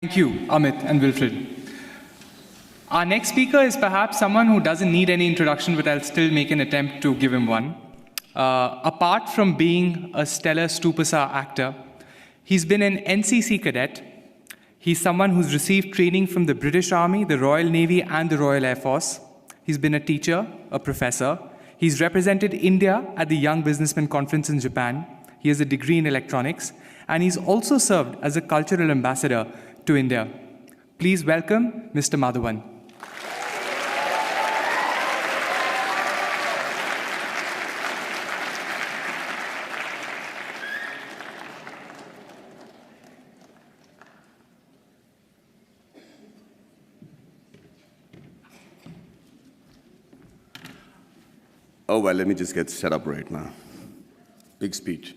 Thank you, Amit and Wilfred. Our next speaker is perhaps someone who doesn't need any introduction, but I'll still make an attempt to give him one. Apart from being a stellar Stupasa actor, he's been an NCC cadet. He's someone who's received training from the British Army, the Royal Navy, and the Royal Air Force. He's been a teacher, a professor. He's represented India at the Young Businessman Conference in Japan. He has a degree in electronics, and he's also served as a cultural ambassador to India. Please welcome Mr. Madhavan. Oh, well, let me just get set up right now. Big speech.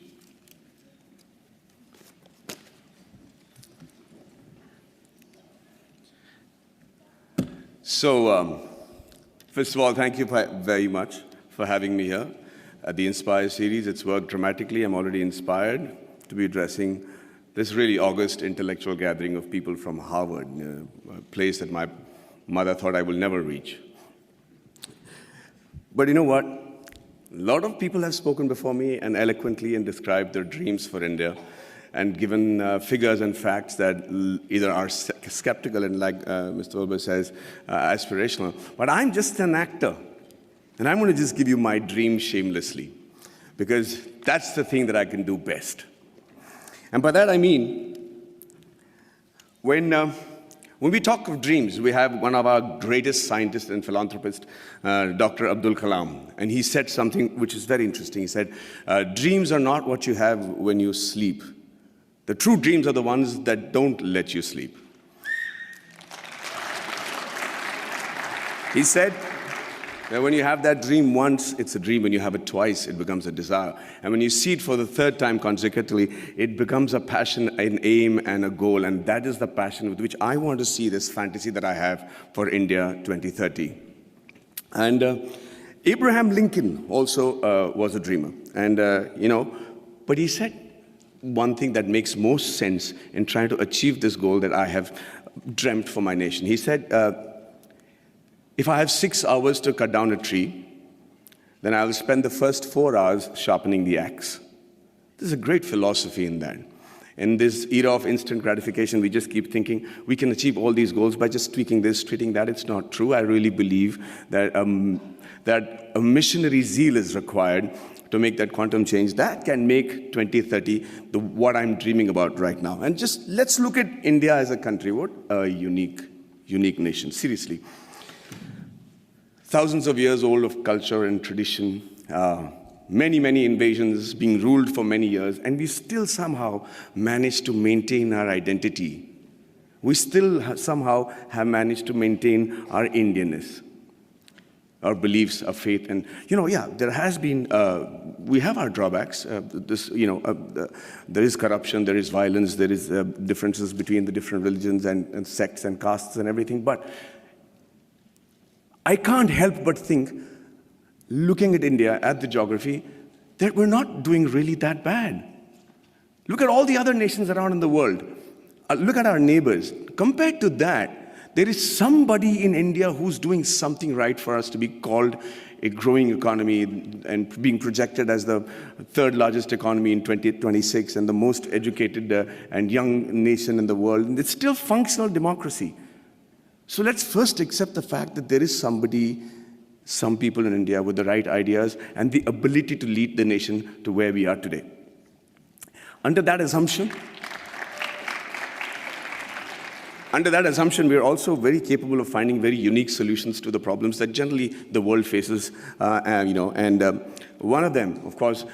So, first of all, thank you very much for having me here at the Inspire series. It's worked dramatically. I'm already inspired to be addressing this really august intellectual gathering of people from Harvard, a place that my mother thought I will never reach. But you know what? A lot of people have spoken before me and eloquently and described their dreams for India and given figures and facts that either are skeptical and, like Mr. Wilbur says, aspirational. But I'm just an actor, and I'm going to just give you my dream shamelessly, because that's the thing that I can do best. And by that I mean, when we talk of dreams, we have one of our greatest scientists and philanthropists, Dr. Abdul Kalam, and he said something which is very interesting. He said, dreams are not what you have when you sleep. The true dreams are the ones that don't let you sleep. He said that when you have that dream once, it's a dream. When you have it twice, it becomes a desire. And when you see it for the third time consecutively, it becomes a passion, an aim, and a goal. And that is the passion with which I want to see this fantasy that I have for India 2030. And Abraham Lincoln also was a dreamer. And, but he said one thing that makes most sense in trying to achieve this goal that I have dreamt for my nation. He said, if I have 6 hours to cut down a tree, then I will spend the first 4 hours sharpening the axe. There's a great philosophy in that. In this era of instant gratification, we just keep thinking we can achieve all these goals by just tweaking this, tweaking that. It's not true. I really believe that, that a missionary zeal is required to make that quantum change. That can make 2030 what I'm dreaming about right now. And just let's look at India as a country. What a unique nation, seriously. Thousands of years old of culture and tradition, many invasions, being ruled for many years, and we still somehow managed to maintain our identity. We still somehow have managed to maintain our Indianness, our beliefs, our faith. And, there has been, we have our drawbacks. There is corruption, there is violence, there is differences between the different religions and sects and castes and everything. But I can't help but think, looking at India, at the geography, that we're not doing really that bad. Look at all the other nations around in the world. Look at our neighbors. Compared to that, there is somebody in India who's doing something right for us to be called a growing economy and being projected as the third largest economy in 2026 and the most educated and young nation in the world. And it's still functional democracy. So let's first accept the fact that there is somebody, some people in India with the right ideas and the ability to lead the nation to where we are today. Under that assumption, we are also very capable of finding very unique solutions to the problems that generally the world faces. One of them, of course,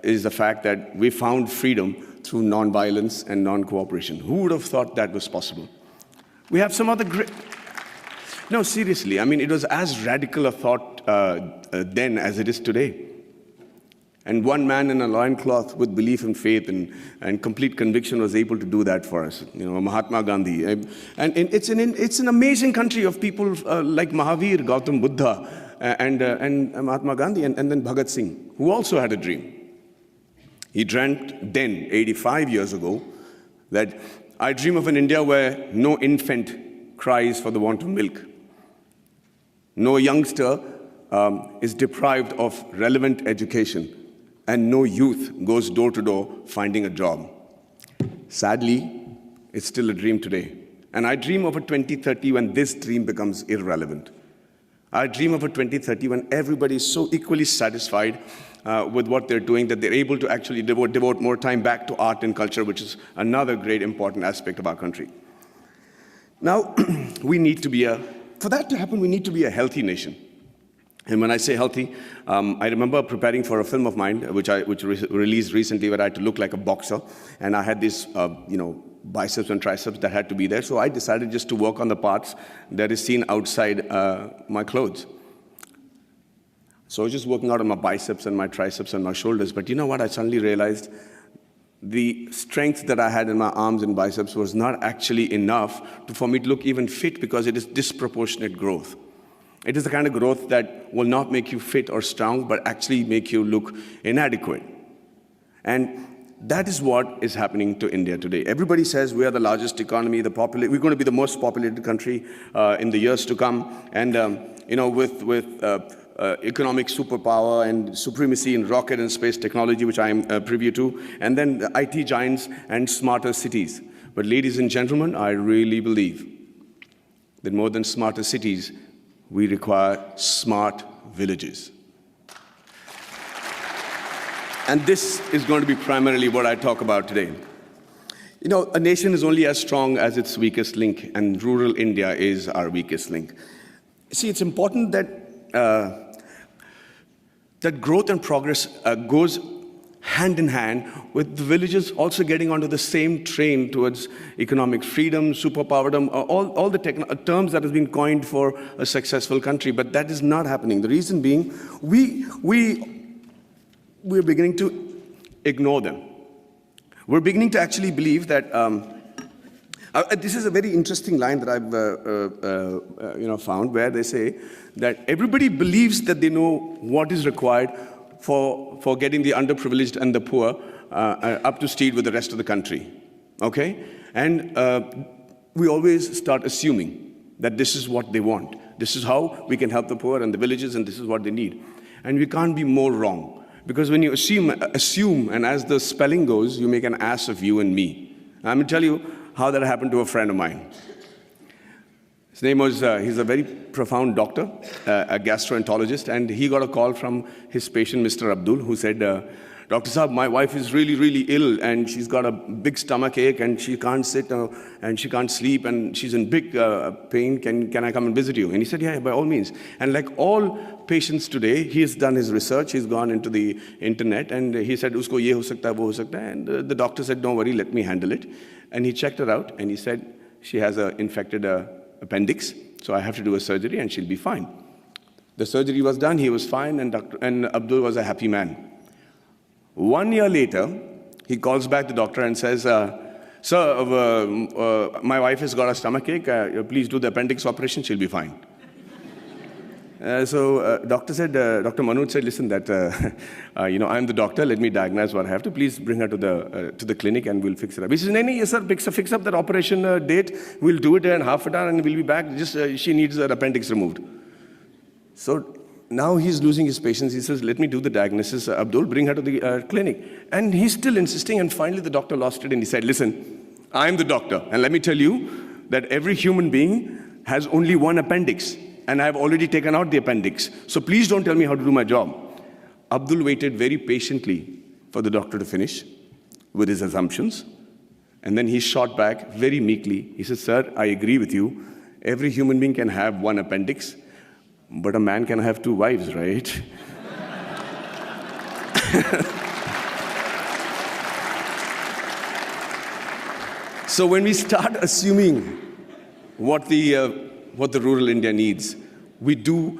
is the fact that we found freedom through nonviolence and non-cooperation. Who would have thought that was possible? We have some other great... No, seriously, I mean, it was as radical a thought then as it is today. And one man in a loincloth with belief and faith and complete conviction was able to do that for us, Mahatma Gandhi. And it's an amazing country of people like Mahavir, Gautam Buddha, and Mahatma Gandhi, and then Bhagat Singh, who also had a dream. He dreamt then, 85 years ago, that I dream of an India where no infant cries for the want of milk. No youngster is deprived of relevant education, and no youth goes door to door finding a job. Sadly, it's still a dream today. And I dream of a 2030 when this dream becomes irrelevant. I dream of a 2030 when everybody is so equally satisfied with what they're doing that they're able to actually devote more time back to art and culture, which is another great important aspect of our country. Now, for that to happen, we need to be a healthy nation. And when I say healthy, I remember preparing for a film of mine, which released recently, where I had to look like a boxer, and I had these, biceps and triceps that had to be there. So I decided just to work on the parts that is seen outside my clothes. So I was just working out on my biceps and my triceps and my shoulders. But you know what? I suddenly realized the strength that I had in my arms and biceps was not actually enough for me to look even fit, because it is disproportionate growth. It is the kind of growth that will not make you fit or strong, but actually make you look inadequate. And that is what is happening to India today. Everybody says we are the largest economy, we're going to be the most populated country in the years to come. And with economic superpower and supremacy in rocket and space technology, which I am privy to, and then the IT giants and smarter cities. But ladies and gentlemen, I really believe that more than smarter cities, we require smart villages. And this is going to be primarily what I talk about today. You know, a nation is only as strong as its weakest link, and rural India is our weakest link. See, it's important that that growth and progress goes hand in hand with the villages also getting onto the same train towards economic freedom, superpowerdom, all the terms that have been coined for a successful country. But that is not happening. The reason being, we're beginning to ignore them. We're beginning to actually believe that, this is a very interesting line that I've found, where they say that everybody believes that they know what is required for getting the underprivileged and the poor up to speed with the rest of the country, okay? And we always start assuming that this is what they want. This is how we can help the poor and the villages, and this is what they need. And we can't be more wrong. Because when you assume, and as the spelling goes, you make an ass of you and me. I'm going to tell you how that happened to a friend of mine. His name was, he's a very profound doctor, a gastroenterologist, and he got a call from his patient, Mr. Abdul, who said, Dr. Saab, my wife is really, really ill, and she's got a big stomach ache, and she can't sit, and she can't sleep, and she's in big pain. Can I come and visit you? And he said, yeah, by all means. And like all patients today, he has done his research, he's gone into the internet, and he said, usko ye ho sakta hai, wo ho sakta hai. And the doctor said, don't worry, let me handle it. And he checked her out, and he said, she has an infected appendix, so I have to do a surgery, and she'll be fine. The surgery was done, he was fine, and Abdul was a happy man. 1 year later, he calls back the doctor and says, sir, my wife has got a stomach ache, please do the appendix operation, she'll be fine. So Dr. Manoj said, listen, I'm the doctor, let me diagnose what I have to, please bring her to the clinic and we'll fix it up. He says, no, yes sir, fix up that operation date, we'll do it in half an hour and we'll be back, she needs her appendix removed. So now he's losing his patience. He says, let me do the diagnosis, Abdul, bring her to the clinic. And he's still insisting, and finally the doctor lost it, and he said, listen, I'm the doctor, and let me tell you that every human being has only one appendix, and I've already taken out the appendix. So please don't tell me how to do my job. Abdul waited very patiently for the doctor to finish with his assumptions, and then he shot back very meekly. He said, sir, I agree with you. Every human being can have one appendix, but a man can have two wives, right? So when we start assuming what the rural India needs, we do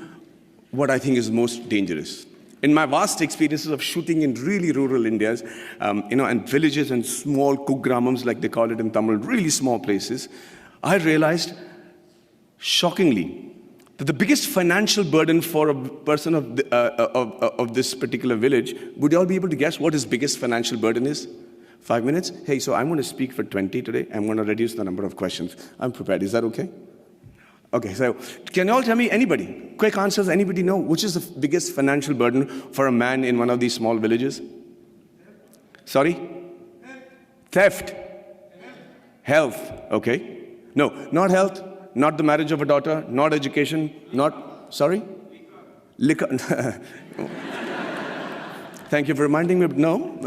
what I think is most dangerous. In my vast experiences of shooting in really rural Indias, and villages and small kugramams, like they call it in Tamil, really small places, I realized, shockingly, that the biggest financial burden for a person of this particular village, would you all be able to guess what his biggest financial burden is? 5 minutes? Hey, so I'm going to speak for 20 today. I'm going to reduce the number of questions. I'm prepared. Is that okay? Okay, so can you all tell me, anybody, quick answers, anybody know which is the biggest financial burden for a man in one of these small villages? Sorry? Theft. Health. Okay. No, not health, not the marriage of a daughter, not education, not, sorry? Liquor. Thank you for reminding me, but no.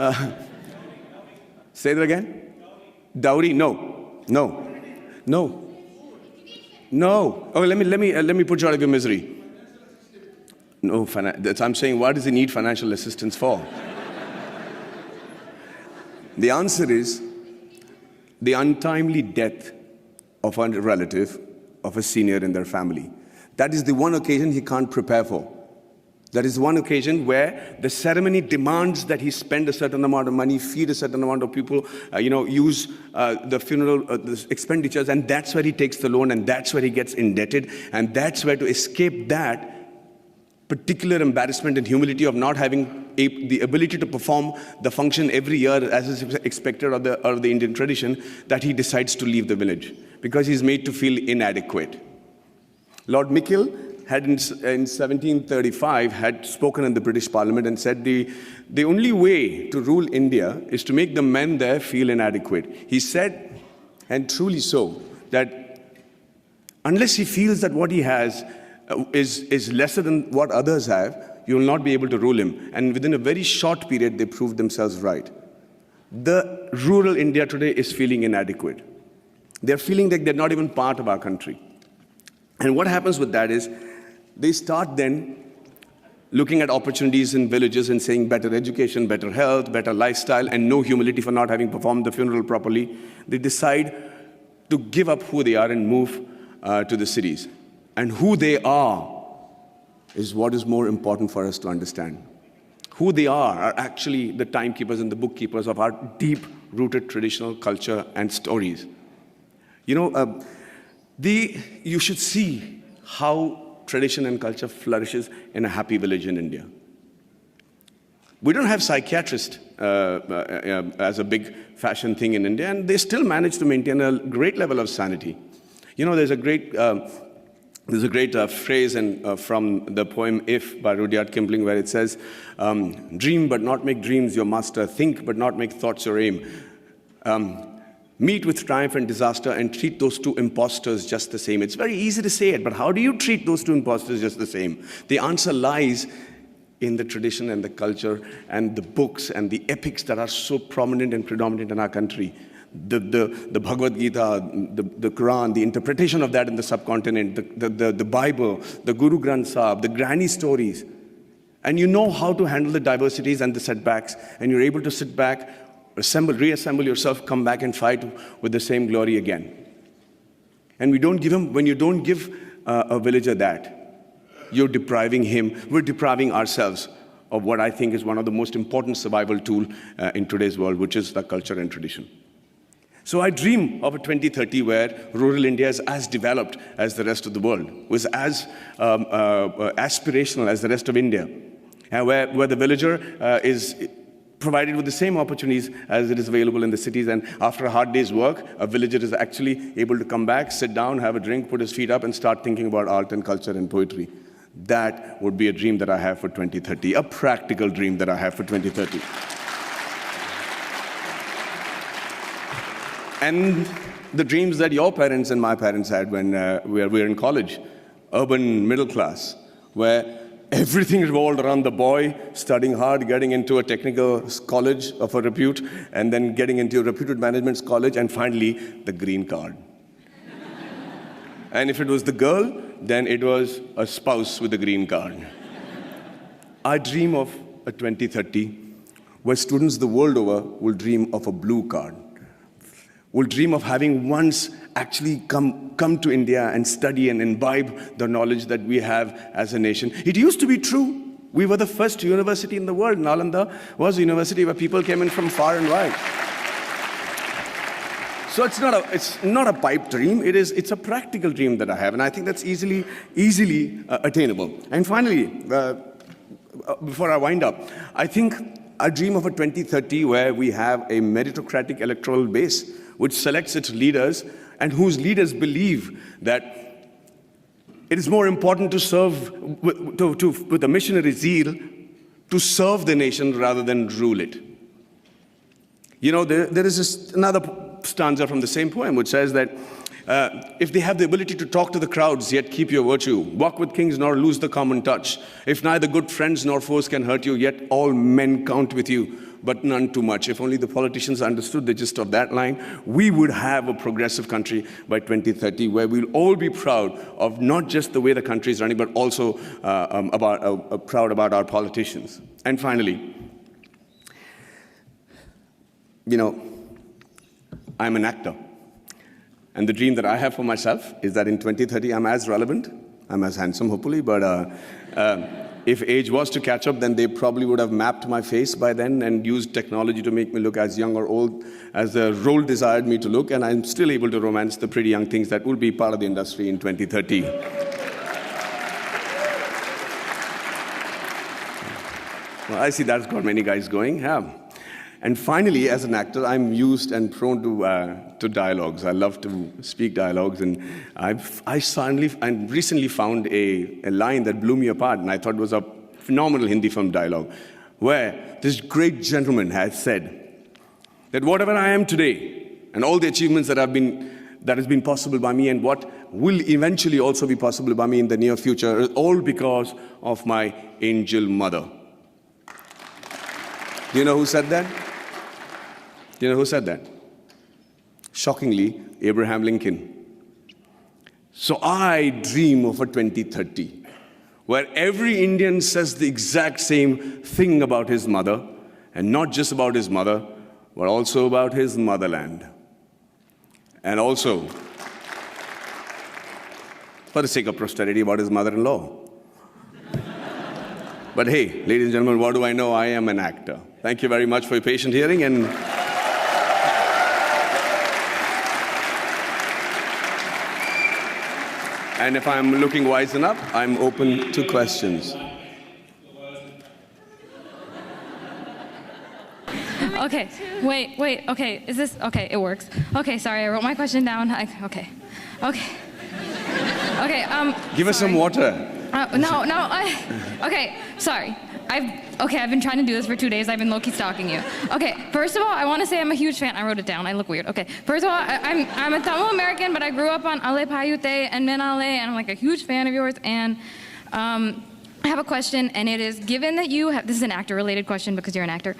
Say that again. Dowry? No. No. No. No. Oh, let me put you out of your misery. No, I'm saying, what does he need financial assistance for? The answer is the untimely death of a relative, of a senior in their family. That is the one occasion he can't prepare for. That is one occasion where the ceremony demands that he spend a certain amount of money, feed a certain amount of people, use the funeral the expenditures, and that's where he takes the loan, and that's where he gets indebted, and that's where, to escape that particular embarrassment and humility of not having the ability to perform the function every year as is expected of the Indian tradition, that he decides to leave the village because he's made to feel inadequate. Lord Mickle had in 1735 had spoken in the British Parliament and said the only way to rule India is to make the men there feel inadequate. He said, and truly so, that unless he feels that what he has is lesser than what others have, you will not be able to rule him. And within a very short period, they proved themselves right. The rural India today is feeling inadequate. They're feeling like they're not even part of our country. And what happens with that is, they start then looking at opportunities in villages and saying better education, better health, better lifestyle, and no humility for not having performed the funeral properly. They decide to give up who they are and move to the cities. And who they are is what is more important for us to understand. Who they are actually the timekeepers and the bookkeepers of our deep-rooted traditional culture and stories. You should see how tradition and culture flourishes in a happy village in India. We don't have psychiatrists as a big fashion thing in India, and they still manage to maintain a great level of sanity. There's a great phrase from the poem If by Rudyard Kipling, where it says, dream but not make dreams your master, think but not make thoughts your aim. Meet with triumph and disaster and treat those two impostors just the same. It's very easy to say it, but how do you treat those two impostors just the same? The answer lies in the tradition and the culture and the books and the epics that are so prominent and predominant in our country. The Bhagavad Gita, the Quran, the interpretation of that in the subcontinent, the Bible, the Guru Granth Sahib, the granny stories. And you know how to handle the diversities and the setbacks, and you're able to sit back, reassemble yourself, come back and fight with the same glory again. And when you don't give a villager that, you're depriving him, we're depriving ourselves of what I think is one of the most important survival tools in today's world, which is the culture and tradition. So I dream of a 2030 where rural India is as developed as the rest of the world, was as aspirational as the rest of India, and where the villager is provided with the same opportunities as it is available in the cities. And after a hard day's work, a villager is actually able to come back, sit down, have a drink, put his feet up, and start thinking about art and culture and poetry. That would be a dream that I have for 2030, a practical dream that I have for 2030. And the dreams that your parents and my parents had when we were in college, urban middle class, where everything revolved around the boy studying hard, getting into a technical college of a repute, and then getting into a reputed management college, and finally, the green card. And if it was the girl, then it was a spouse with a green card. I dream of a 2030 where students the world over will dream of a blue card, will dream of having once actually come to India and study and imbibe the knowledge that we have as a nation. It used to be true. We were the first university in the world. Nalanda was a university where people came in from far and wide. So it's not a pipe dream. It's a practical dream that I have, and I think that's easily attainable. And finally, before I wind up, I think I dream of a 2030 where we have a meritocratic electoral base which selects its leaders and whose leaders believe that it is more important to serve with a missionary zeal to serve the nation rather than rule it. You know, there is another stanza from the same poem which says that if they have the ability to talk to the crowds, yet keep your virtue, walk with kings nor lose the common touch, if neither good friends nor foes can hurt you, yet all men count with you, but none too much. If only the politicians understood the gist of that line, we would have a progressive country by 2030 where we'll all be proud of not just the way the country is running, but also proud about our politicians. And finally, you know, I'm an actor. And the dream that I have for myself is that in 2030, I'm as relevant, I'm as handsome, hopefully, but if age was to catch up, then they probably would have mapped my face by then and used technology to make me look as young or old as the role desired me to look, and I'm still able to romance the pretty young things that will be part of the industry in 2030. Well, I see that's got many guys going, yeah. And finally, as an actor, I'm used and prone to dialogues. I love to speak dialogues, and I recently found a line that blew me apart, and I thought was a phenomenal Hindi film dialogue, where this great gentleman has said that whatever I am today, and all the achievements that has been possible by me, and what will eventually also be possible by me in the near future, is all because of my angel mother. Do you know who said that? Do you know who said that? Shockingly, Abraham Lincoln. So I dream of a 2030 where every Indian says the exact same thing about his mother, and not just about his mother, but also about his motherland. And also, for the sake of posterity, about his mother-in-law. But hey, ladies and gentlemen, what do I know? I am an actor. Thank you very much for your patient hearing. And if I'm looking wise enough, I'm open to questions. Okay, wait, okay, is this, okay, it works. Okay, sorry, I wrote my question down. Okay. Give us some water. Okay, sorry. I've been trying to do this for 2 days. I've been low-key stalking you. Okay, first of all, I want to say I'm a huge fan. I wrote it down. I look weird. Okay, first of all, I'm a Tamil American, but I grew up on Ale Payute and Menale, and I'm like a huge fan of yours. And I have a question, and it is, given that you have, this is an actor-related question because you're an actor,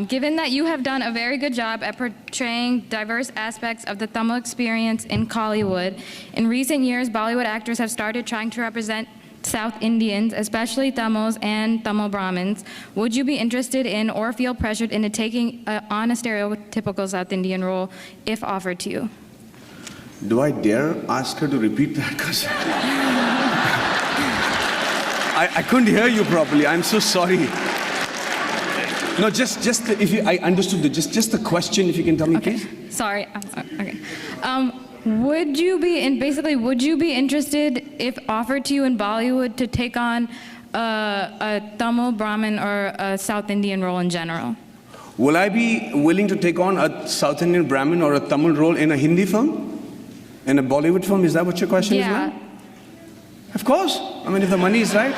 given that you have done a very good job at portraying diverse aspects of the Tamil experience in Kollywood, in recent years, Bollywood actors have started trying to represent South Indians, especially Tamils and Tamil Brahmins. Would you be interested in or feel pressured into taking on a stereotypical South Indian role if offered to you? Do I dare ask her to repeat that? Because I couldn't hear you properly. I'm so sorry. No, just I understood just the question. If you can tell me, okay. Please. Sorry. Okay. Would you be interested, if offered to you in Bollywood, to take on a Tamil Brahmin or a South Indian role in general? Will I be willing to take on a South Indian Brahmin or a Tamil role in a Hindi film? In a Bollywood film? Is that what your question is now? Of course. I mean, if the money is right.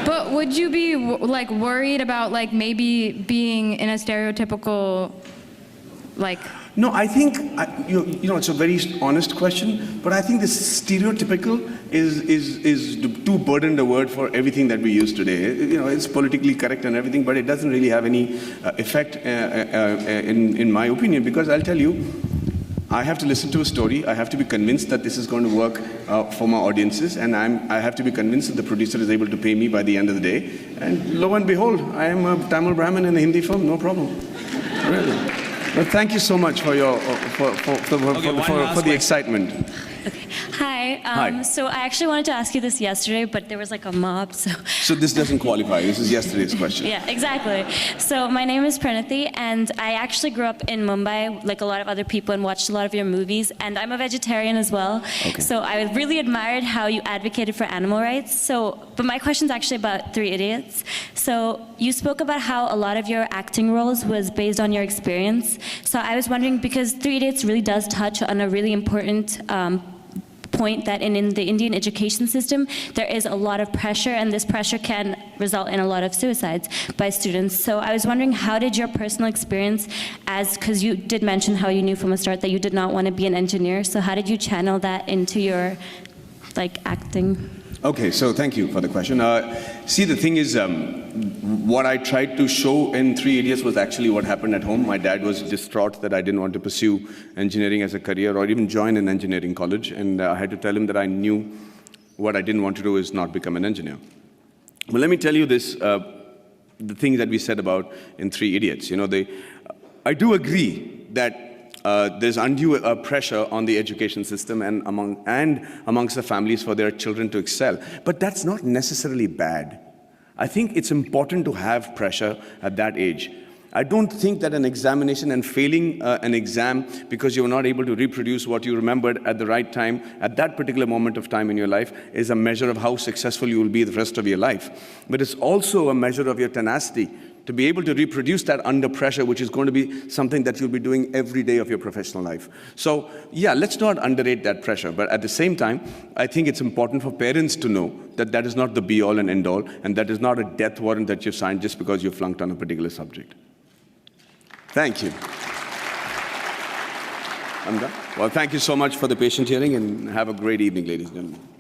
But would you be like worried about like maybe being in a stereotypical like? No, I think, you know, it's a very honest question, but I think this stereotypical is too burdened a word for everything that we use today. You know, it's politically correct and everything, but it doesn't really have any effect, in my opinion, because I'll tell you, I have to listen to a story, I have to be convinced that this is going to work for my audiences, and I have to be convinced that the producer is able to pay me by the end of the day, and lo and behold, I am a Tamil Brahmin in a Hindi film, no problem. Really. Well, thank you so much for your for the excitement. Okay. Hi. Hi. So I actually wanted to ask you this yesterday, but there was like a mob, so. So this doesn't qualify. This is yesterday's question. Yeah, exactly. So my name is Pranati, and I actually grew up in Mumbai, like a lot of other people, and watched a lot of your movies. And I'm a vegetarian as well. Okay. So I really admired how you advocated for animal rights. But my question's actually about Three Idiots. So you spoke about how a lot of your acting roles was based on your experience. So I was wondering, because Three Idiots really does touch on a really important point that in the Indian education system, there is a lot of pressure, and this pressure can result in a lot of suicides by students. So I was wondering, how did your personal experience, because you did mention how you knew from the start that you did not want to be an engineer, so how did you channel that into your acting? Okay, so thank you for the question. See, the thing is, what I tried to show in Three Idiots was actually what happened at home. My dad was distraught that I didn't want to pursue engineering as a career or even join an engineering college, and I had to tell him that I knew what I didn't want to do is not become an engineer. But let me tell you this, the thing that we said about in Three Idiots. I do agree that there's undue pressure on the education system and amongst the families for their children to excel. But that's not necessarily bad. I think it's important to have pressure at that age. I don't think that an examination and failing an exam because you were not able to reproduce what you remembered at the right time, at that particular moment of time in your life, is a measure of how successful you will be the rest of your life. But it's also a measure of your tenacity to be able to reproduce that under pressure, which is going to be something that you'll be doing every day of your professional life. So, yeah, let's not underrate that pressure. But at the same time, I think it's important for parents to know that that is not the be-all and end-all, and that is not a death warrant that you signed just because you flunked on a particular subject. Thank you. I'm done. Well, thank you so much for the patient hearing, and have a great evening, ladies and gentlemen.